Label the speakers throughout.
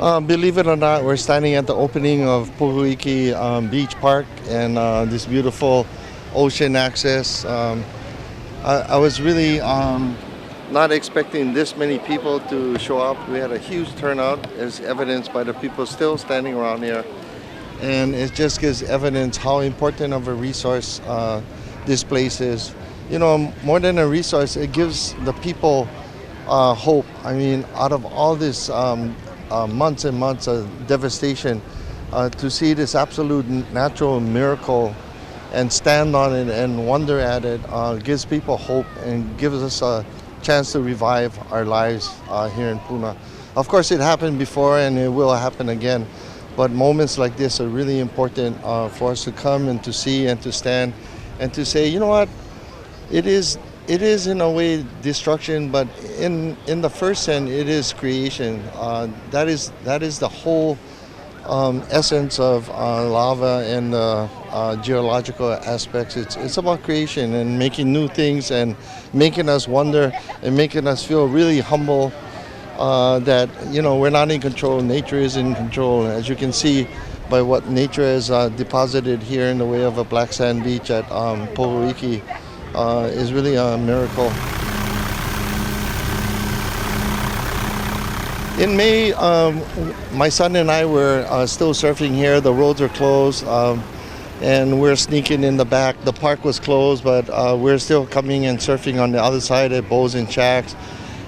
Speaker 1: Believe it or not, we're standing at the opening of Pohoiki Beach Park and this beautiful ocean access. I was really not expecting this many people to show up. We had a huge turnout, as evidenced by the people still standing around here. And it just gives evidence how important of a resource this place is. You know, more than a resource, it gives the people hope. I mean, out of all this months and months of devastation, to see this absolute natural miracle and stand on it and wonder at it gives people hope and gives us a chance to revive our lives here in Puna. Of course, it happened before and it will happen again, but moments like this are really important for us to come and to see and to stand and to say, you know what, it is in a way destruction, but in the first sense, it is creation. That is the whole essence of lava and geological aspects. It's about creation and making new things and making us wonder and making us feel really humble that, you know, we're not in control. Nature is in control. As you can see by what nature has deposited here in the way of a black sand beach at Pohoiki. Is really a miracle. In May, my son and I were still surfing here. The roads are closed, and we're sneaking in the back. The park was closed, but we're still coming and surfing on the other side at Bows and Shacks.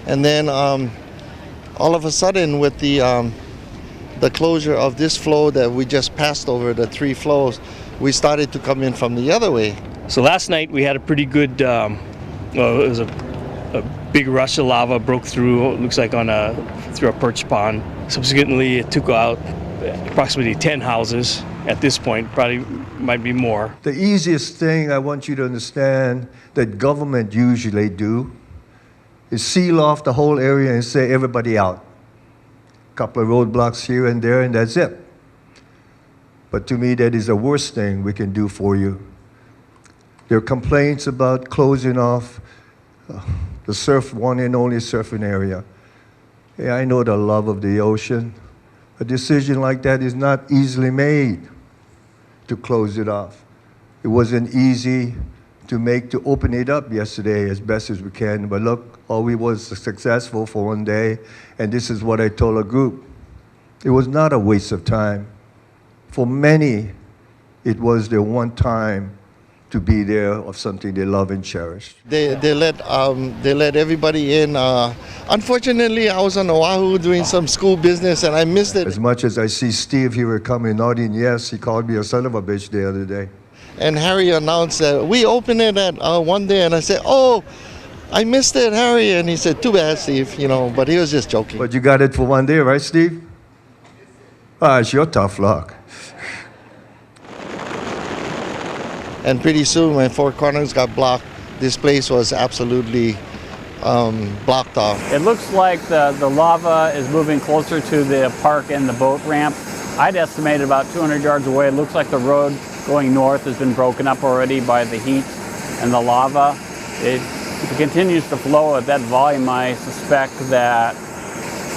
Speaker 1: And then all of a sudden, with the closure of this flow that we just passed over, the three flows, we started to come in from the other way.
Speaker 2: So last night we had a pretty good, it was a big rush of lava broke through, it looks like through a perch pond. Subsequently it took out approximately 10 houses at this point, probably might be more.
Speaker 3: The easiest thing I want you to understand that government usually do is seal off the whole area and say everybody out. A couple of roadblocks here and there and that's it. But to me that is the worst thing we can do for you. There are complaints about closing off the one and only surfing area. Yeah, I know the love of the ocean. A decision like that is not easily made to close it off. It wasn't easy to open it up yesterday as best as we can, but look, all we was successful for one day, and this is what I told a group. It was not a waste of time. For many, it was their one time to be there of something they love and cherish.
Speaker 1: They let everybody in. Unfortunately, I was on Oahu doing some school business and I missed it.
Speaker 3: As much as I see Steve here coming nodding, yes, he called me a son of a bitch the other day.
Speaker 1: And Harry announced that we open it at one day, and I said, "Oh, I missed it, Harry." And he said, "Too bad, Steve," you know, but he was just joking.
Speaker 3: But you got it for one day, right, Steve? Ah, it's your tough luck.
Speaker 1: And pretty soon, when Four Corners got blocked, this place was absolutely blocked off.
Speaker 4: It looks like the lava is moving closer to the park and the boat ramp. I'd estimate about 200 yards away. It looks like the road going north has been broken up already by the heat and the lava. If it continues to flow at that volume, I suspect that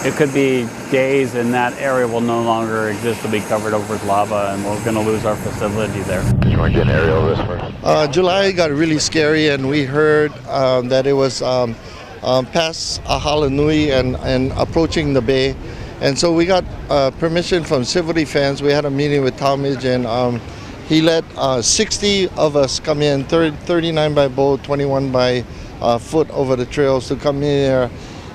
Speaker 4: it could be days and that area will no longer exist. It'll be covered over with lava and we're going to lose our facility there.
Speaker 5: Did you want to get an aerial of this first?
Speaker 1: July got really scary, and we heard that it was past Ahalanui and approaching the bay. And so we got permission from civil defense. We had a meeting with Talmadge, and he let 60 of us come in, 39 by boat, 21 by foot over the trails to come in here.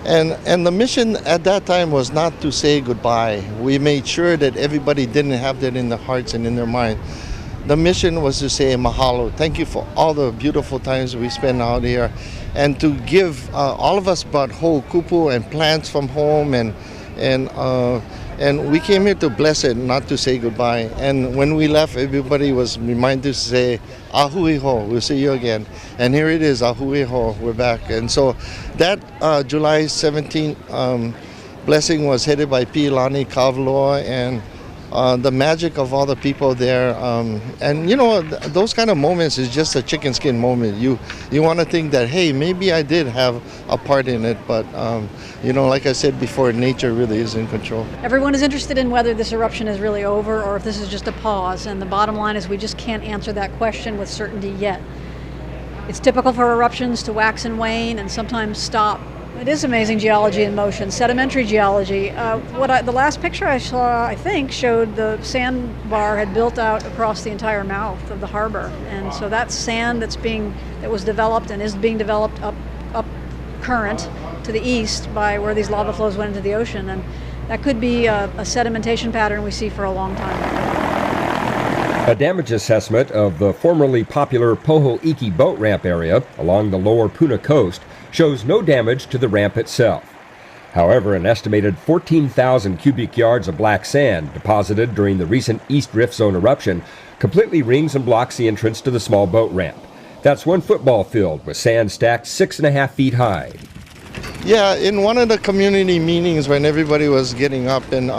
Speaker 1: And the mission at that time was not to say goodbye. We made sure that everybody didn't have that in their hearts and in their mind. The mission was to say mahalo. Thank you for all the beautiful times we spent out here, and to give all of us brought whole kupu and plants from home, and we came here to bless it, not to say goodbye. And when we left, everybody was reminded to say ahui ho, we'll see you again. And here it is, ahui ho, we're back. And so that July 17th blessing was headed by Piilani Kavaloa, and the magic of all the people there, and you know, those kind of moments is just a chicken skin moment. You want to think that, hey, maybe I did have a part in it, but you know, like I said before, nature really is in control.
Speaker 6: Everyone is interested in whether this eruption is really over or if this is just a pause, and the bottom line is we just can't answer that question with certainty yet. It's typical for eruptions to wax and wane and sometimes stop. It is amazing geology in motion, sedimentary geology. The last picture I saw, I think, showed the sandbar had built out across the entire mouth of the harbor, and so that's sand that was developed and is being developed up current to the east by where these lava flows went into the ocean, and that could be a sedimentation pattern we see for a long time.
Speaker 7: A damage assessment of the formerly popular Pohoiki boat ramp area along the lower Puna coast shows no damage to the ramp itself. However, an estimated 14,000 cubic yards of black sand deposited during the recent East Rift Zone eruption completely rings and blocks the entrance to the small boat ramp. That's one football field with sand stacked 6.5 feet high.
Speaker 1: Yeah, in one of the community meetings when everybody was getting up, and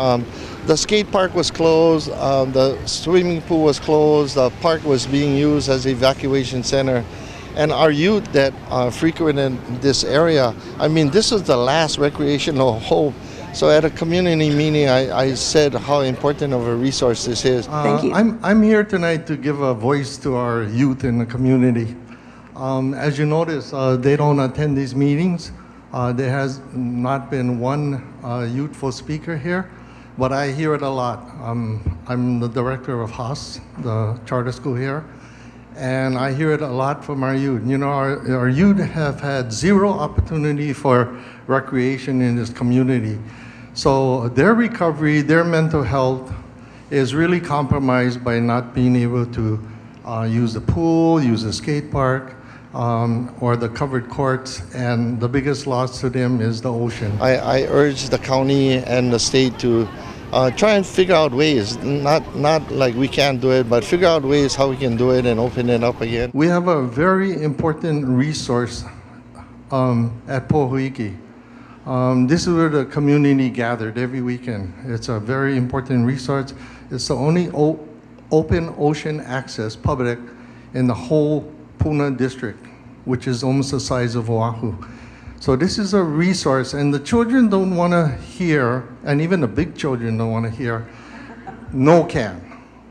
Speaker 1: the skate park was closed, the swimming pool was closed, the park was being used as an evacuation center. And our youth that frequented this area, I mean, this was the last recreational hope. So at a community meeting, I said how important of a resource this is.
Speaker 6: Thank you.
Speaker 1: I'm here tonight to give a voice to our youth in the community. As you notice, they don't attend these meetings. There has not been one youthful speaker here, but I hear it a lot. I'm the director of Haas, the charter school here. And I hear it a lot from our youth. You know, our youth have had zero opportunity for recreation in this community. So their recovery, their mental health is really compromised by not being able to use the pool, use the skate park, or the covered courts. And the biggest loss to them is the ocean. I urge the county and the state to try and figure out ways, not like we can't do it, but figure out ways how we can do it and open it up again. We have a very important resource at Pohoiki. This is where the community gathered every weekend. It's a very important resource. It's the only open ocean access public in the whole Puna district, which is almost the size of Oahu. So this is a resource, and the children don't want to hear, and even the big children don't want to hear, no can.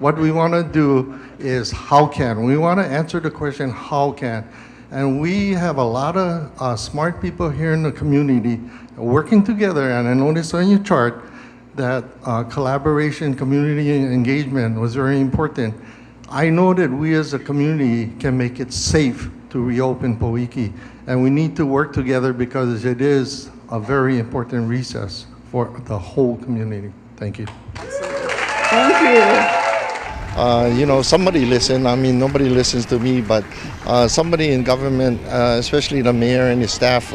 Speaker 1: What we want to do is how can. We want to answer the question, how can. And we have a lot of smart people here in the community working together, and I noticed on your chart that collaboration, community engagement was very important. I know that we as a community can make it safe to reopen Pohoiki, and we need to work together because it is a very important recess for the whole community. Thank you.
Speaker 6: Thank you.
Speaker 1: You know, somebody listen. I mean, nobody listens to me, but somebody in government, especially the mayor and his staff,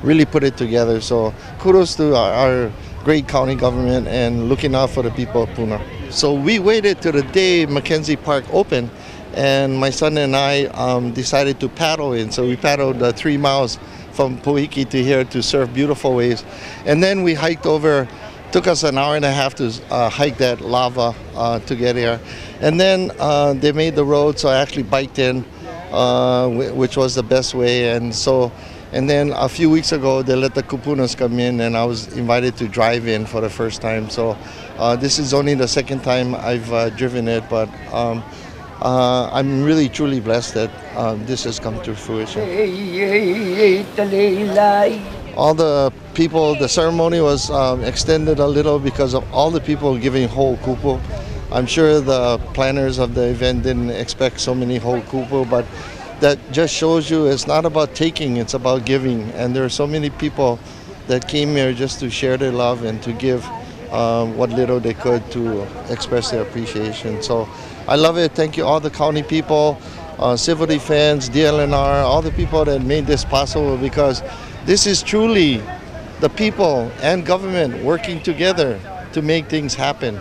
Speaker 1: really put it together. So kudos to our great county government and looking out for the people of Puna. So we waited till the day Mackenzie Park opened, and my son and I decided to paddle in. So we paddled 3 miles from Pohoiki to here to surf beautiful waves. And then we hiked over, took us an hour and a half to hike that lava to get here. And then they made the road, so I actually biked in, which was the best way. And then a few weeks ago, they let the kupunas come in, and I was invited to drive in for the first time. So this is only the second time I've driven it, but I'm really truly blessed that this has come to fruition. All the people, the ceremony was extended a little because of all the people giving whole kupu. I'm sure the planners of the event didn't expect so many whole kupu, but that just shows you it's not about taking, it's about giving. And there are so many people that came here just to share their love and to give what little they could to express their appreciation. So I love it. Thank you all the county people, civil defense, DLNR, all the people that made this possible, because this is truly the people and government working together to make things happen.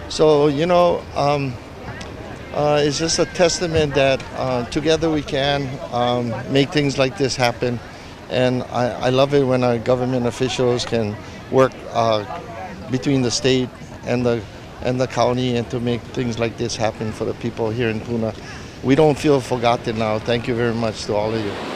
Speaker 1: So, you know, it's just a testament that together we can make things like this happen. And I love it when our government officials can work between the state and the and the county and to make things like this happen for the people here in Puna. We don't feel forgotten now. Thank you very much to all of you.